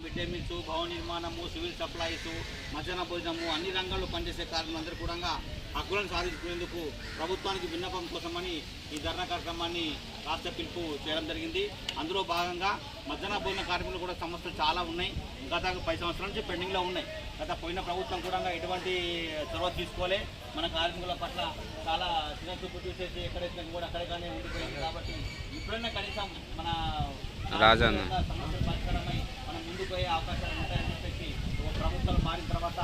Mid day meals, భవన నిర్మాణము, civil supplies, మధ్యాహ్న భోజనము అన్ని రంగాల్లో పనిచేసే కార్మికులందరూ కూడా హక్కులను సాధించుకునేందుకు ప్రభుత్వానికి విన్నపం కోసమని ఈ ధర్నా కార్యక్రమాన్ని రాష్ట్ర పిలుపు చేయడం జరిగింది. అందులో భాగంగా మధ్యాహ్న భోజన కార్మికులు కూడా సమస్యలు చాలా ఉన్నాయి. గత 10 సంవత్సరాల నుంచి పెండింగ్లో ఉన్నాయి. గత పోయిన ప్రభుత్వం కూడా ఎటువంటి చొరవ తీసుకోలే. మన కార్మికుల పట్ల చాలా చిన్నచూపు చూసేసి ఎక్కడైతే కూడా అక్కడిగానే ఉండిపోయింది. కాబట్టి ఇప్పుడైనా కనీసం మన సమస్యలు పరిష్కారమై మనం ముందుకు పోయే అవకాశాలు ఉంటాయని చెప్పేసి ప్రభుత్వం మారిన తర్వాత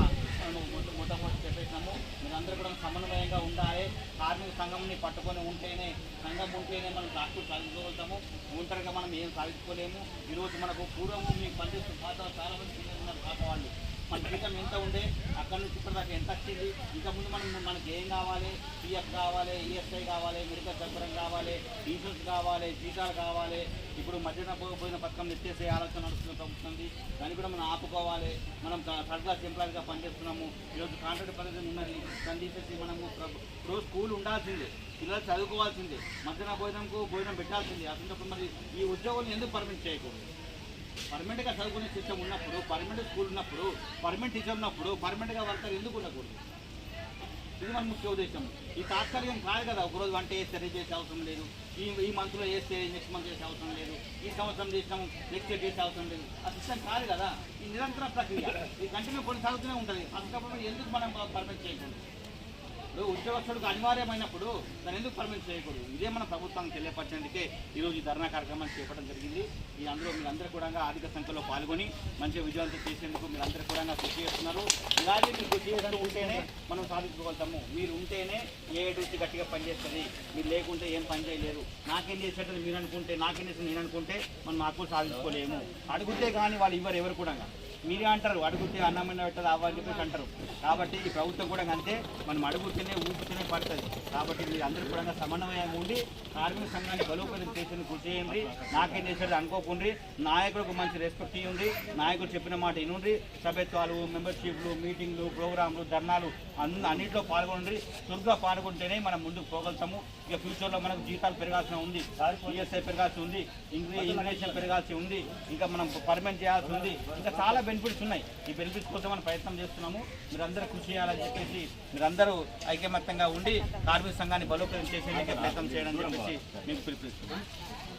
మొట్టమొదటి చెప్పేసినాము. మీరందరూ కూడా సమన్వయంగా ఉండాలి. కార్మిక సంఘంని పట్టుకొని ఉంటేనే, సంఘం ఉంటేనే మనం హక్కులు సాధించుకోగలుగుతాము. ఒంటరిగా మనం ఏం సాధించుకోలేము. ఈరోజు మనకు పూర్వము మీకు పనిచేస్తున్న ఖాతా చాలా మంది ఉన్నారు. ఖాతా వాళ్ళు మన జీతం ఎంత ఉండే, అక్కడి నుంచి ఇప్పటిదాకా ఎంత వచ్చింది, ఇంకా ముందు మనకి ఏం కావాలి, పిఎఫ్ కావాలి, ఈఎస్ఐ కావాలి, మెడికల్ సౌకర్యం కావాలి, ఇన్సూరెన్స్ కావాలి, జీతాలు కావాలి. ఇప్పుడు మధ్యాహ్న భోజన పథకం ఎత్తేసే ఆలోచన నడుస్తుంది. దాన్ని కూడా మనం ఆపుకోవాలి. మనం థర్డ్ క్లాస్ ఎంప్లాయీగా పనిచేస్తున్నాము. ఈరోజు కాంట్రాక్ట్ పద్ధతి ఉన్నది. దాన్ని తీసేసి మనము రోజు స్కూల్ ఉండాల్సిందే, పిల్లలు చదువుకోవాల్సిందే, మధ్యాహ్న భోజనం పెట్టాల్సిందే. అసలు మరి ఈ ఉద్యోగులను ఎందుకు పర్మిట్ చేయకూడదు? పర్మనెంట్గా చదువుకునే సిస్టమ్ ఉన్నప్పుడు, పర్మనెంట్ స్కూల్ ఉన్నప్పుడు, పర్మనెంట్ టీచర్ ఉన్నప్పుడు పర్మనెంట్గా వర్కర్ ఎందుకు ఉండకూడదు? ఇది మన ముఖ్య ఉద్దేశం. ఈ తాత్కాలికం కాదు కదా. ఒకరోజు వంట వేస్తే చేసే అవసరం లేదు. ఈ మంత్లో వేస్తే నెక్స్ట్ మంత్ చేసే అవసరం లేదు. ఈ సంవత్సరం చేసినాము నెక్స్ట్ ఇయర్ చేసే అవసరం లేదు. ఆ సిస్టమ్ కాదు కదా. ఈ నిరంతర ప్రక్రియ ఈ కంటిన్యూ కొనసాగుతూనే ఉంటుంది. అసలు ఎందుకు మనం పర్మనెంట్ చేయకూడదు? ఉద్యోగస్తులకు అనివార్యమైనప్పుడు దాన్ని ఎందుకు పర్మిట్ చేయకూడదు? ఇదే మన ప్రభుత్వానికి తెలియపరిచేందుకే ఈరోజు ఈ ధర్నా కార్యక్రమాన్ని చేపట్టడం జరిగింది. ఈ అందులో మీరందరూ కూడా అధిక సంఖ్యలో పాల్గొని మంచిగా విజయవంతం చేసేందుకు మీరందరూ కూడా కృషి చేస్తున్నారు. ఇలాగే మీరు కృషి చేస్తూ ఉంటేనే మనం సాధించుకోగలుగుతాము. మీరు ఉంటేనే ఏ రుచి గట్టిగా పనిచేస్తుంది. మీరు లేకుంటే ఏం పని చేయలేరు. నాకేం చేసేటది మీరు అనుకుంటే, నాకేం చేసేది నేను అనుకుంటే మనం హక్కులు సాధించుకోలేము. అడిగితే కానీ వాళ్ళు ఇవ్వరు. ఎవరు కూడా మీరే అంటారు, అడుగుతే అన్నమైన పెట్టదు అవ్వని చెప్పేసి అంటారు. కాబట్టి ఈ ప్రభుత్వం కూడా అంతే, మనం అడుగుతూనే ఊపుతూనే పడుతుంది. కాబట్టి మీరు అందరూ కూడా సమన్వయంగా ఉండి కార్మిక సంఘాన్ని బలోపేతం చేసేందుకు కృషి చేయండి. నాకేం చేసేది అనుకోకుండా నాయకులకు మంచి రెస్పెక్ట్ ఇవ్వండి. నాయకులు చెప్పిన మాట ఇనుండి. సభ్యత్వాలు, మెంబర్షిప్లు, మీటింగ్లు, ప్రోగ్రాంలు, ధర్నాలు అన్నింటిలో పాల్గొనండి. చురుగ్గా పాల్గొంటేనే మనం ముందుకు పోగలుగుతాము. ఇక ఫ్యూచర్లో మనకు జీతాలు పెరగాల్సిన ఉంది, ఈఎస్ఐ పెరగాల్సి ఉంది, ఇన్ఫ్లేషన్ పెరగాల్సి ఉంది, ఇంకా మనం పర్మనెంట్ చేయాల్సి ఉంది. ఇంకా చాలా బెనిఫిట్స్ ఉన్నాయి. ఈ బెనిఫిట్స్ కోసం మనం ప్రయత్నం చేస్తున్నాము. మీరందరూ కృషి చేయాలని చెప్పేసి మీరందరూ ఐకమత్యంగా ఉండి కార్మిక సంఘాన్ని బలోపేతం చేసేందుకే ప్రయత్నం చేయడం చెప్పేసి మీకు పిలుపునిస్తున్నాం.